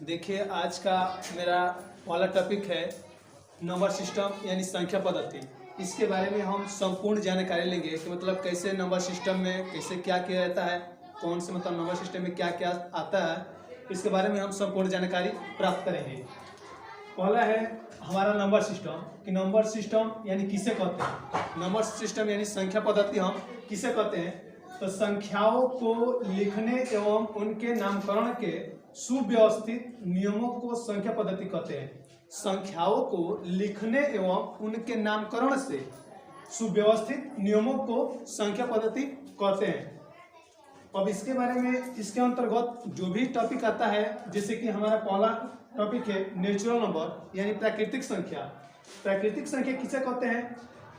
देखिए, आज का मेरा वाला टॉपिक है नंबर सिस्टम यानी संख्या पद्धति। इसके बारे में हम संपूर्ण जानकारी लेंगे कि मतलब कैसे नंबर सिस्टम में कैसे क्या किया जाता है, कौन से मतलब नंबर सिस्टम में क्या क्या आता है, इसके बारे में हम संपूर्ण जानकारी प्राप्त करेंगे। पहला है हमारा नंबर सिस्टम कि नंबर सिस्टम यानी किसे कहते हैं। नंबर सिस्टम यानी संख्या पद्धति हम किसे कहते हैं, तो संख्याओं को लिखने एवं उनके नामकरण के सुव्यवस्थित नियमों को संख्या पद्धति कहते हैं। संख्याओं को लिखने एवं उनके नामकरण से सुव्यवस्थित नियमों को संख्या पद्धति कहते हैं। अब इसके बारे में इसके अंतर्गत जो भी टॉपिक आता है, जैसे कि हमारा पहला टॉपिक है नेचुरल नंबर यानी प्राकृतिक संख्या। प्राकृतिक संख्या किसे कहते हैं,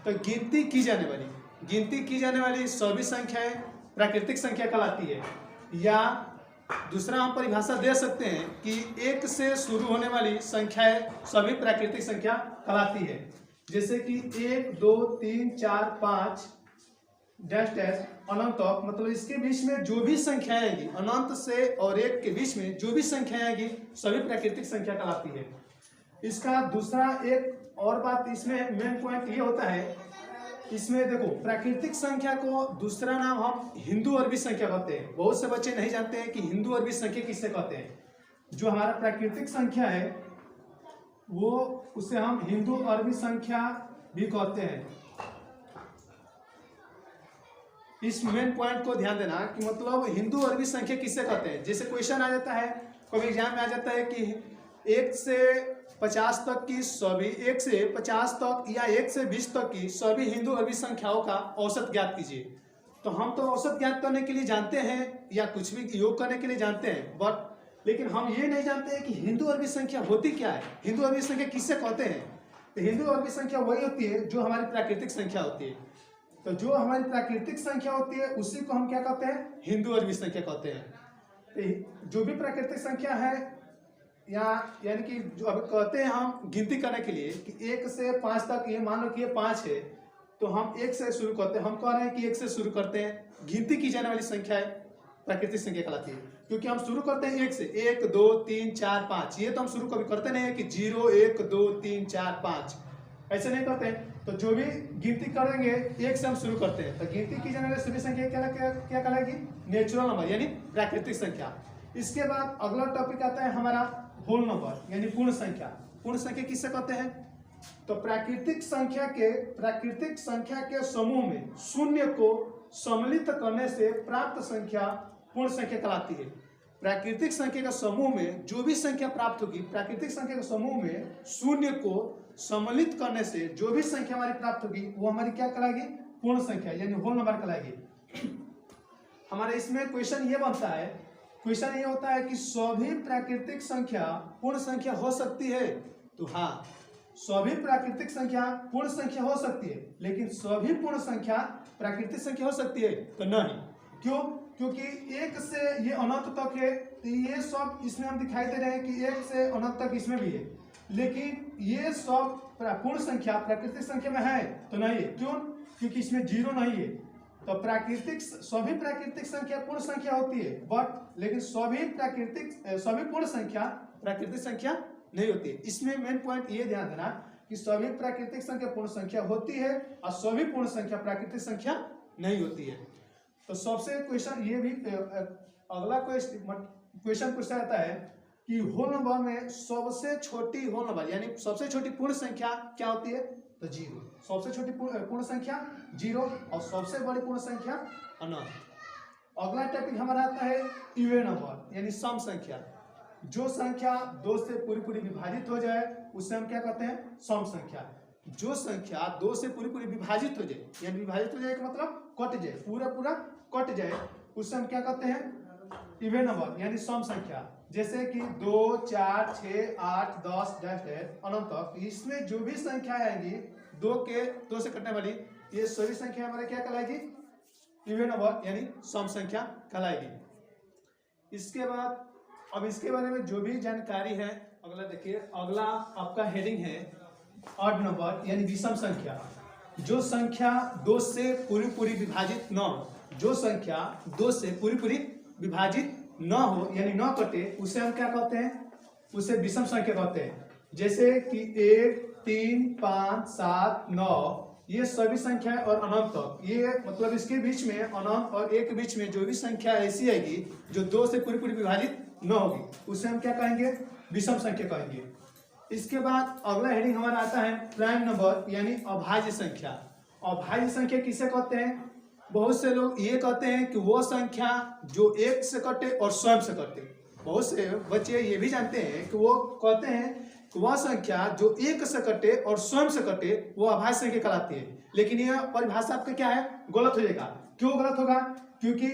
तो गिनती की जाने वाली सभी संख्याएं प्राकृतिक संख्या कहलाती है। या दूसरा हम परिभाषा दे सकते हैं कि एक से शुरू होने वाली संख्याएं सभी प्राकृतिक संख्या कहलाती है। जैसे कि 1 2 3 4 5 डैश डैश अनंत तक, मतलब इसके बीच में जो भी संख्याएं आएगी, अनंत से और 1 के बीच में जो भी संख्याएं आएगी सभी प्राकृतिक संख्या कहलाती है। इसका दूसरा एक और बात इसमें मेन पॉइंट ये होता है, इसमें देखो प्राकृतिक संख्या को दूसरा नाम हम हिंदू अरबी संख्या कहते हैं। बहुत से बच्चे नहीं जानते हैं कि हिंदू अरबी संख्या किससे कहते हैं। जो हमारा प्राकृतिक संख्या है वो उसे हम हिंदू अरबी संख्या भी कहते हैं। इस मेन पॉइंट को ध्यान देना कि मतलब हिंदू अरबी संख्या किससे कहते हैं। जैसे क्वेश्चन आ जाता है, कभी एग्जाम में आ जाता है कि 1 से 50 तक की सभी, 1 से 50 तक या 1 से 20 तक की सभी हिंदू अरबी संख्याओं का औसत ज्ञात कीजिए। तो हम तो औसत ज्ञात करने के लिए जानते हैं या कुछ भी योग करने के लिए जानते हैं, बट लेकिन हम ये नहीं जानते हैं कि हिंदू अरबी संख्या होती क्या है, हिंदू अरबी संख्या किससे कहते हैं। तो हिंदू अरबी संख्या वही होती है जो हमारी प्राकृतिक संख्या होती है। तो जो हमारी प्राकृतिक संख्या होती है उसी को हम क्या कहते हैं, हिंदू अरबी संख्या कहते हैं। तो जो भी प्राकृतिक संख्या है यानी कि जो अब कहते हैं हम गिनती करने के लिए कि 1 से 5 तक, ये मान लो कि ये 5 है, तो हम 1 से शुरू करते हैं। हम कह रहे हैं कि 1 से शुरू करते हैं। गिनती की जाने वाली संख्या है प्राकृतिक संख्या कहलाती है, क्योंकि हम शुरू करते हैं 1 से। 1 2 3 4 5, ये तो हम शुरू कभी करते नहीं है कि 0 1 2 3 4 5, ऐसे नहीं करते हैं। तो जो भी गिनती करेंगे 1 से हम शुरू करते हैं, तो गिनती की जाने वाली सभी संख्या क्या कहलाएगी, नेचुरल नंबर यानी प्राकृतिक संख्या। इसके बाद अगला टॉपिक आता है हमारा होल नंबर यानी पूर्ण संख्या। पूर्ण संख्या किससे कहते हैं, तो प्राकृतिक संख्या के समूह में शून्य को सम्मिलित करने से प्राप्त संख्या पूर्ण संख्या कहलाती है। प्राकृतिक संख्या के समूह में जो भी संख्या प्राप्त होगी, प्राकृतिक संख्या के समूह में शून्य को सम्मिलित करने से जो भी संख्या हमारी प्राप्त होगी वो हमारी क्या कहलाएगी, पूर्ण संख्या यानी होल नंबर कहलाएगी। हमारे इसमें क्वेश्चन ये बनता है, क्वेश्चन ये होता है कि सभी प्राकृतिक संख्या पूर्ण संख्या हो सकती है। तो हाँ, सभी प्राकृतिक संख्या पूर्ण संख्या हो सकती है, लेकिन सभी पूर्ण संख्या प्राकृतिक संख्या हो सकती है तो नहीं। क्यों, क्योंकि 1 से ये अनंत तक है, तो ये सब इसमें हम दिखाई दे रहे हैं कि 1 से अनंत तक इसमें भी है, लेकिन ये सब पूर्ण संख्या प्राकृतिक संख्या में है तो नहीं है। क्यों, क्योंकि इसमें 0 नहीं है। तो सभी प्राकृतिक संख्या पूर्ण संख्या होती है, बट लेकिन सभी पूर्ण संख्या प्राकृतिक संख्या नहीं होती है। इसमें मेन पॉइंट ये ध्यान देना कि सभी प्राकृतिक संख्या पूर्ण संख्या होती है और सभी पूर्ण संख्या प्राकृतिक संख्या नहीं होती है। तो सबसे क्वेश्चन ये भी अगला क्वेश्चन पूछा जाता है कि होल नंबर में सबसे छोटी होल नंबर यानी सबसे छोटी पूर्ण संख्या क्या होती है, तो 0। सबसे छोटी पूर्ण संख्या 0 और सबसे बड़ी पूर्ण संख्या अनंत। अगला टॉपिक हमारा आता है इवन नंबर यानी सम संख्या। जो संख्या 2 से पूरी विभाजित हो जाए उसे हम क्या कहते हैं, सम संख्या। जो संख्या 2 से पूरी विभाजित हो जाए, यानी विभाजित हो जाए का मतलब कट जाए, पूरा कट जाए, उसे हम क्या कहते हैं, इवन नंबर यानी सम संख्या। जैसे कि 2 4 6 8 10 डैश डैश अनंत तक, इसमें जो भी संख्या आएगी 2 से कटने वाली, ये सभी संख्या हमारे क्या कहलाएगी, इवन नंबर यानी सम संख्या कहलाएगी। इसके बाद अब इसके बारे में जो भी जानकारी है, अगला देखिए, अगला आपका हेडिंग है ऑड नंबर यानी विषम संख्या। जो संख्या 2 से पूरी विभाजित न हो, जो संख्या 2 से पूरी विभाजित न हो यानी न कटे, उसे हम क्या कहते हैं, उसे विषम संख्या कहते हैं। जैसे कि 1, 3, 5, 7, 9 ये सभी संख्याएं और अनंत तक, ये मतलब इसके बीच में अनंत और 1 के बीच में जो भी संख्या ऐसी आएगी जो 2 से पूरी पूरी विभाजित न होगी उसे हम क्या कहेंगे, विषम संख्या कहेंगे। इसके बाद अगला हेडिंग हमारा आता है प्राइम नंबर यानी अभाज्य संख्या। अभाज्य संख्या किसे कहते हैं? बहुत से लोग ये कहते हैं कि वो संख्या जो 1 से कटे और स्वयं से कटे। बहुत से बच्चे ये भी जानते हैं कि वो कहते हैं कि वह संख्या जो 1 से कटे और स्वयं से कटे वो अभाज्य संख्या कहलाती है। लेकिन यह परिभाषा आपका क्या है, गलत हो जाएगा। क्यों गलत होगा? क्योंकि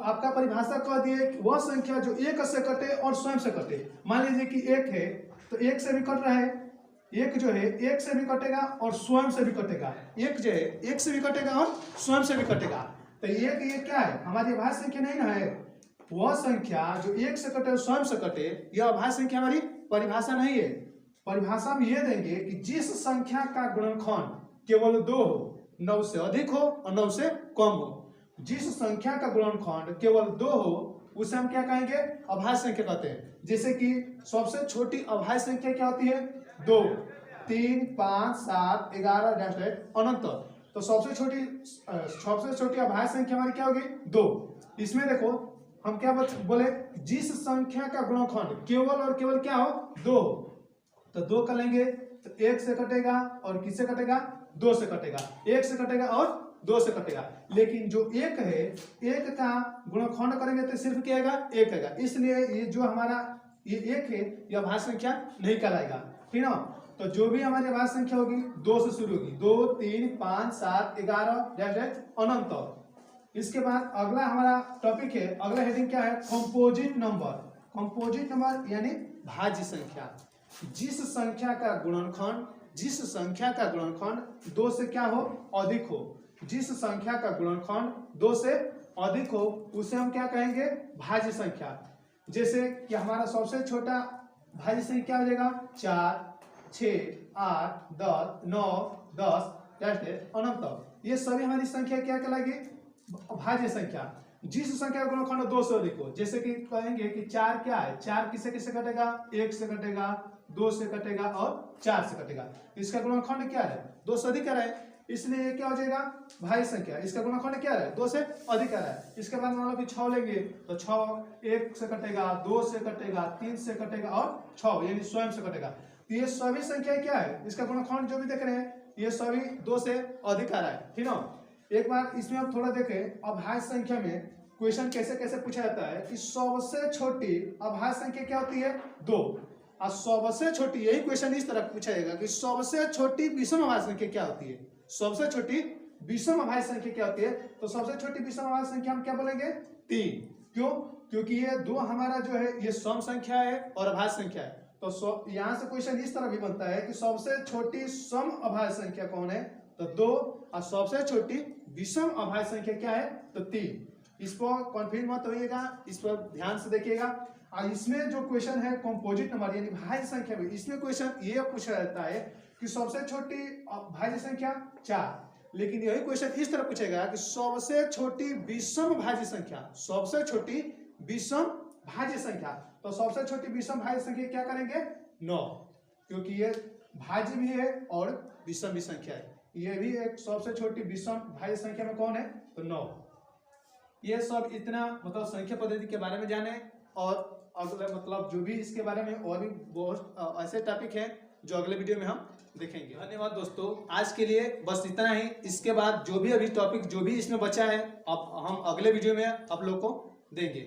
आपका परिभाषा कह दिए कि वह संख्या जो 1 से कटे और स्वयं से कटे। मान लीजिए कि 1 है तो 1 से भी कट रहा है, 1 जो है 1 से भी कटेगा और स्वयं से भी कटेगा। 1 जो है 1 से भी कटेगा और स्वयं से भी कटेगा। तो ये क्या है, हमारी अभाज्य संख्या नहीं ना है। वह संख्या जो 1 से कटे और स्वयं से कटे यह अभाज्य संख्या हमारी परिभाषा नहीं है। परिभाषा में ये देंगे कि जिस संख्या का गुणनखंड केवल 2 हो, 9 से अधिक हो और 9 से कम हो। जिस संख्या का गुणनखंड केवल 2 हो उसे हम क्या कहेंगे, अभाज्य संख्या कहते हैं। जैसे कि सबसे छोटी अभाज्य संख्या क्या होती है, 2, 3, 5, 7, 11 अनंत। तो सबसे छोटी अभाज्य संख्या हमारी क्या होगी, 2। इसमें देखो हम क्या बोले, जिस संख्या का गुणनखंड केवल और केवल क्या हो, 2 हो। तो 2 कर लेंगे तो 1 से कटेगा और किससे कटेगा, 2 से कटेगा। 1 से कटेगा और 2 से कटेगा। लेकिन जो 1 है, 1 का गुणनखंड करेंगे तो सिर्फ क्या आएगा, 1 आएगा। इसलिए ये जो हमारा ये 1 है यह अभाज्य संख्या नहीं कहलाएगा, ठीक ना। तो जो भी हमारी अभाज्य संख्या होगी 2 से शुरू होगी, 2, 3, 5, 7, 11 अनंत। इसके बाद अगला हमारा टॉपिक है, अगला हेडिंग क्या है, कंपोजिट नंबर। कंपोजिट नंबर यानी भाज्य संख्या। जिस संख्या का गुणनखंड 2 से क्या हो, अधिक हो। जिस संख्या का गुणनखंड 2 से अधिक हो उसे हम क्या कहेंगे, भाज्य संख्या। जैसे कि हमारा सबसे छोटा भाज्य संख्या क्या हो जाएगा, 4, 6, 8, 10, 9, 10 अनंत। ये सभी हमारी संख्या क्या कहलाएगी, भाज्य संख्या। जिस संख्या का गुणनखंड 2 से अधिक हो, जैसे कि कहेंगे कि 4 क्या है, 4 किससे किससे कटेगा, 1 से कटेगा, 2 से कटेगा और 4 से कटेगा। इसका गुणनखंड क्या है, 2 से अधिक आ रहा है, इसलिए ये क्या हो जाएगा, भाज्य संख्या। इसका गुणनखंड क्या है, 2 से अधिक आ रहा है। इसके बाद मान लो कि 6 लेंगे तो 6 1 से कटेगा, 2 से कटेगा, 3 से कटेगा और 6 यानी स्वयं से कटेगा। तो ये सभी संख्या क्या है, इसका गुणनखंड जो भी देख रहे हैं ये सभी 2 से अधिक आ रहा है, ठीक ना। एक बार इसमें आप थोड़ा देखें, अभाज्य संख्या में क्वेश्चन कैसे कैसे पूछा जाता है कि सबसे छोटी अभाज्य संख्या क्या होती है, 2। और सबसे छोटी, यही क्वेश्चन इस तरह पूछा जाएगा कि सबसे छोटी विषम अभाज्य संख्या क्या होती है। सबसे छोटी विषम अभाज्य संख्या क्या होती है, तो सबसे छोटी विषम अभाज्य संख्या हम क्या बोलेंगे, 3। क्यों? क्योंकि ये 2 हमारा जो है ये सम संख्या है और अभाज्य संख्या है। तो यहाँ से क्वेश्चन इस तरह भी बनता है कि सबसे छोटी सम अभाज्य संख्या कौन है, तो 2। और सबसे छोटी विषम अभाज्य संख्या क्या है, तो 3। इस पर कॉन्फ्यूज मत होइएगा, इस पर ध्यान से देखिएगा। और इसमें जो क्वेश्चन है कंपोजिट नंबर यानी भाज्य संख्या में, इसमें क्वेश्चन ये पूछा जाता है कि सबसे छोटी भाज्य संख्या 4। लेकिन यही क्वेश्चन इस तरह पूछेगा कि सबसे छोटी विषम भाज्य संख्या, सबसे छोटी विषम भाज्य संख्या। तो सबसे छोटी विषम भाज्य संख्या क्या करेंगे, 9, क्योंकि ये भाज्य भी है और विषम भी संख्या है। ये भी एक सबसे छोटी विषम भाज्य संख्या में कौन है, तो 9। ये सब इतना मतलब संख्या पद्धति के बारे में जाने, और अगले मतलब जो भी इसके बारे में और भी बहुत ऐसे टॉपिक हैं जो अगले वीडियो में हम देखेंगे। धन्यवाद दोस्तों, आज के लिए बस इतना ही। इसके बाद जो भी अभी टॉपिक जो भी इसमें बचा है अब हम अगले वीडियो में आप लोग को देंगे।